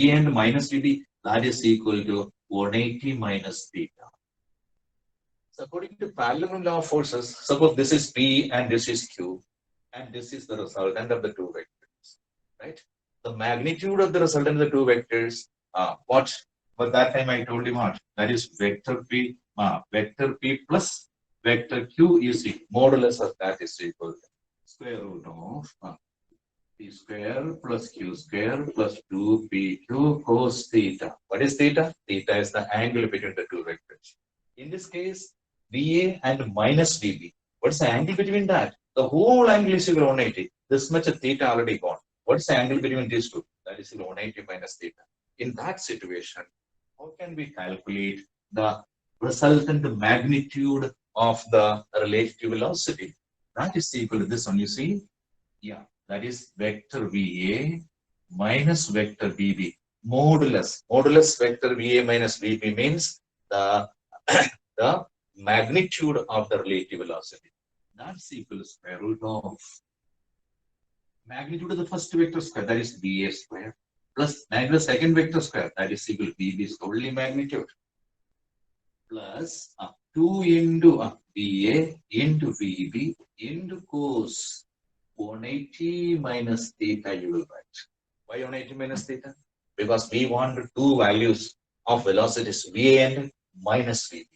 and minus VB, that is equal to 180 minus theta. So according to parallel law of forces, suppose this is P and this is Q, and this is the resultant of the two vectors, right? The magnitude of the resultant of the two vectors, what? But that time I told you what? That is vector P plus vector Q is modulus of that is equal to square root of P square plus Q square plus 2PQ cos theta. What is theta? Theta is the angle between the two vectors. In this case, VA and minus VB. What's the angle between that? The whole angle is equal to 180. This much of theta already gone. What's the angle between these two? That is equal to 180 minus theta. In that situation, how can we calculate the resultant magnitude of the relative velocity? That is equal to this one, you see? Yeah, that is vector VA minus vector VB. Modulus vector VA minus VB means the the magnitude of the relative velocity. That's equal to square root of magnitude of the first vector square, that is VA square, plus magnitude of the second vector square, that is equal to VB only magnitude, plus 2 into VA into VB into cos 180 minus theta you will write. Why 180 minus theta? Because we want two values of velocities VA and minus VB.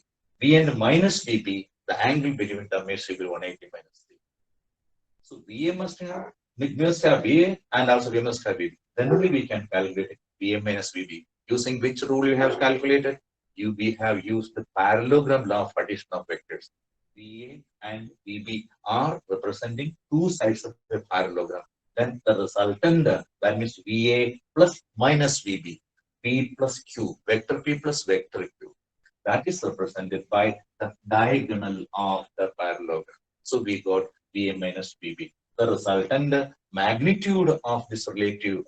V and minus VB, the angle between them is equal to 180 minus theta. So VA must have VA and also we must have VB. Then only we can calculate VA minus VB. Using which rule you have calculated? We have used the parallelogram law of addition of vectors. VA and VB are representing two sides of the parallelogram. Then the resultant, that means VA plus minus VB, P plus Q, vector P plus vector Q. That is represented by the diagonal of the parallelogram. So we got VA minus VB. The resultant magnitude of this relative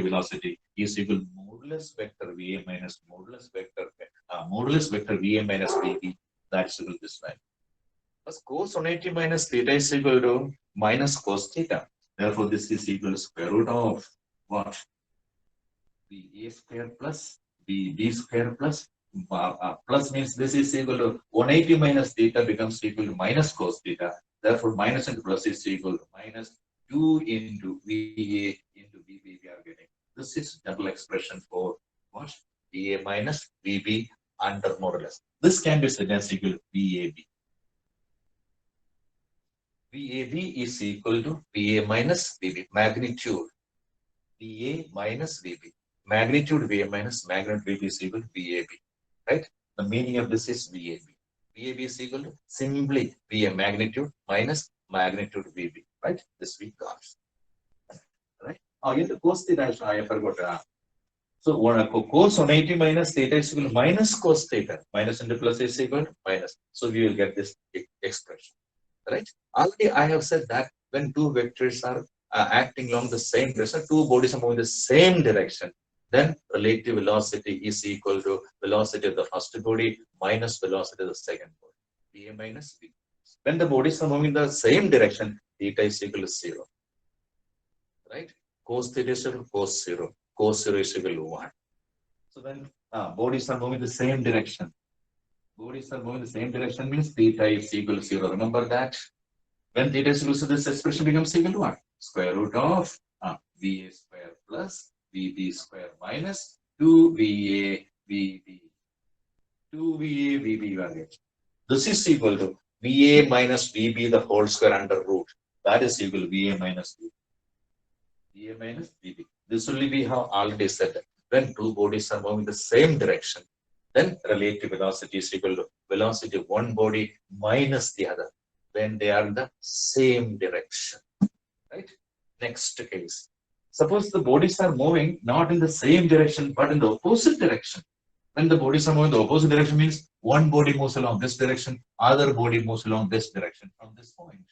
velocity is equal to modulus vector VA minus modulus vector VA minus VB. That's equal to this value. Plus cos 180 minus theta is equal to minus cos theta. Therefore, this is equal to square root of what? VA square plus VB square plus plus means this is equal to 180 minus theta becomes equal to minus cos theta. Therefore, minus and plus is equal to minus 2 into VA into VB we are getting. This is double expression for what? VA minus VB under modulus. This can be said as equal to VAB. VAB is equal to VA minus VB. Magnitude VA minus VB. Magnitude VA minus magnitude VB is equal to VAB. Right? The meaning of this is VAB. VAB is equal to simply VA magnitude minus magnitude VB. Right? This we got. Right? Oh, in the cos theta, I forgot. So cos 180 minus theta is equal to minus cos theta. Minus into plus is equal to minus. So we will get this expression. Right? Already I have said that when two vectors are acting along the same direction, two bodies are moving the same direction, then relative velocity is equal to velocity of the first body minus velocity of the second body. VA minus V. When the bodies are moving the same direction, theta is equal to 0. Right? Cos theta is equal to cos 0. Cos 0 is equal to 1. So when bodies are moving the same direction, bodies are moving the same direction means theta is equal to 0. Remember that? When theta is equal to this expression becomes equal to 1. Square root of VA square plus VB square minus 2VA VB. 2VA VB value. This is equal to VA minus VB the whole square under root. That is equal to VA minus VB. VA minus VB. This only we have already said that when two bodies are moving the same direction, then relative velocity is equal to velocity of one body minus the other when they are in the same direction. Right? Next case. Suppose the bodies are moving not in the same direction but in the opposite direction. When the bodies are moving in the opposite direction means one body moves along this direction, other body moves along this direction from this point.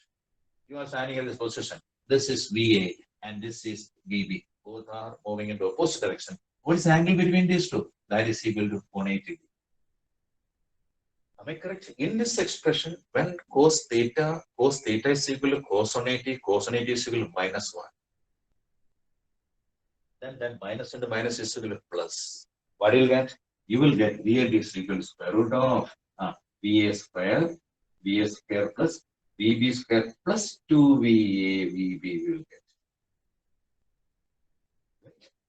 You are standing in this position. This is VA and this is VB. Both are moving in the opposite direction. What is the angle between these two? That is equal to 180. Am I correct? In this expression, when cos theta is equal to cos 180, cos 180 is equal to minus 1. then minus into minus is equal to plus. What you'll get? You will get VAB is equal to square root of VA square plus VB square plus 2VA VB will get.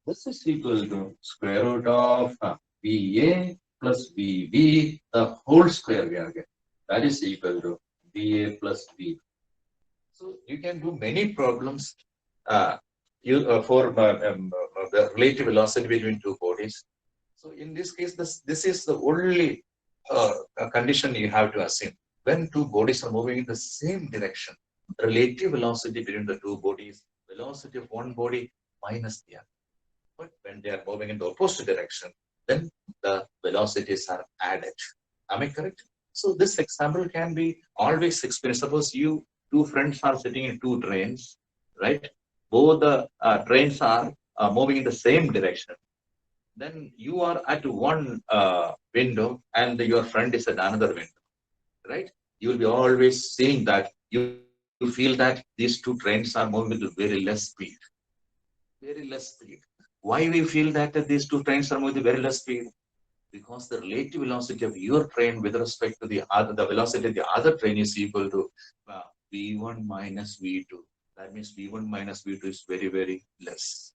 This is equal to square root of VA plus VB, the whole square we are getting. That is equal to VA plus VB. So you can do many problems for the relative velocity between two bodies. So in this case, this is the only condition you have to assume. When two bodies are moving in the same direction, the relative velocity between the two bodies, velocity of one body minus the other. But when they are moving in the opposite direction, then the velocities are added. Am I correct? So this example can be always experienced. Suppose two friends are sitting in two trains, right? Both the trains are moving in the same direction. Then you are at one window and your friend is at another window, right? You will be always seeing that you feel that these two trains are moving with very less speed. Very less speed. Why we feel that these two trains are moving with very less speed? Because the relative velocity of your train with respect to the velocity of the other train is equal to V1 minus V2. That means V1 minus V2 is very, very less.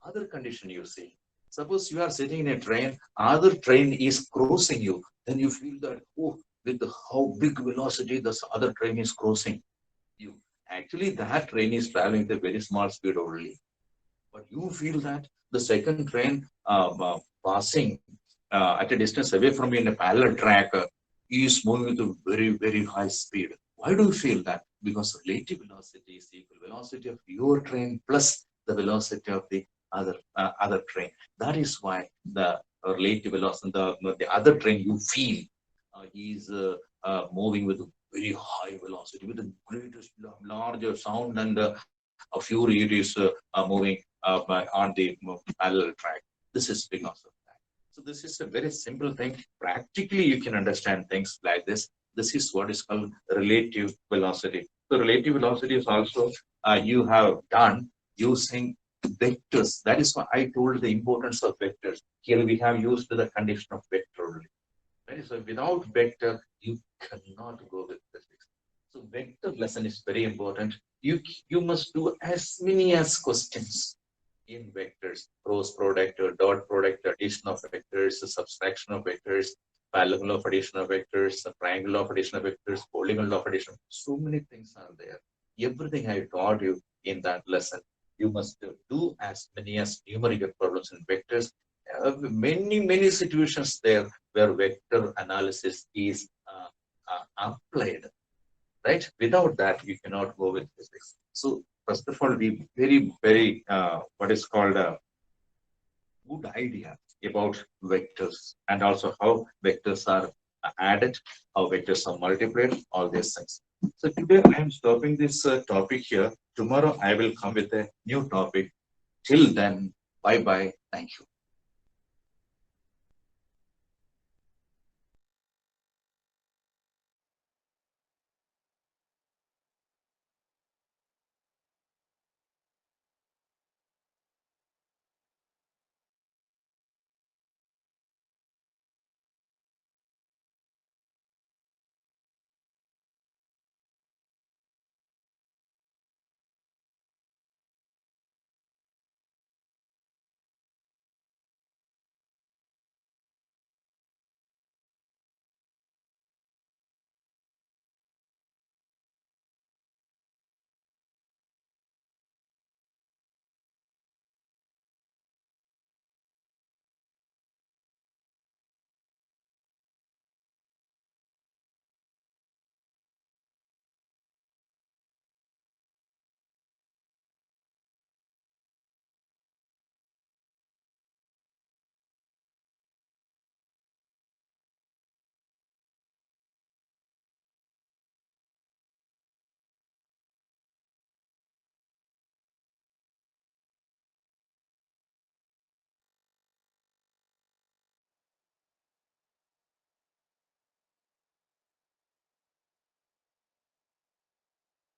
Other condition you see. Suppose you are sitting in a train, other train is crossing you, then you feel that, oh, with how big velocity this other train is crossing you. Actually, that train is traveling at a very small speed only. But you feel that the second train passing at a distance away from you in a parallel track is moving with a very, very high speed. Why do you feel that? Because relative velocity is equal velocity of your train plus the velocity of the other train. That is why the relative velocity, the other train you feel is moving with a very high velocity, with the greatest, larger sound, and a fury it is moving on the parallel track. This is because of that. So this is a very simple thing. Practically, you can understand things like this. This is what is called relative velocity. So relative velocity is also you have done using vectors. That is why I told the importance of vectors. Here we have used the condition of vector only. Right? So without vector, you cannot go with physics. So vector lesson is very important. You must do as many as questions in vectors: cross product, or dot product, addition of vectors, subtraction of vectors, parallel of addition of vectors, triangle of addition of vectors, polygonal of addition. So many things are there. Everything I taught you in that lesson, you must do as many as numerical problems in vectors. Many situations there where vector analysis is applied. Right? Without that, you cannot go with physics. So first of all, we very what is called a good idea about vectors, and also how vectors are added, how vectors are multiplied, all these things. So today I am stopping this topic here. Tomorrow I will come with a new topic. Till then, bye bye. Thank you.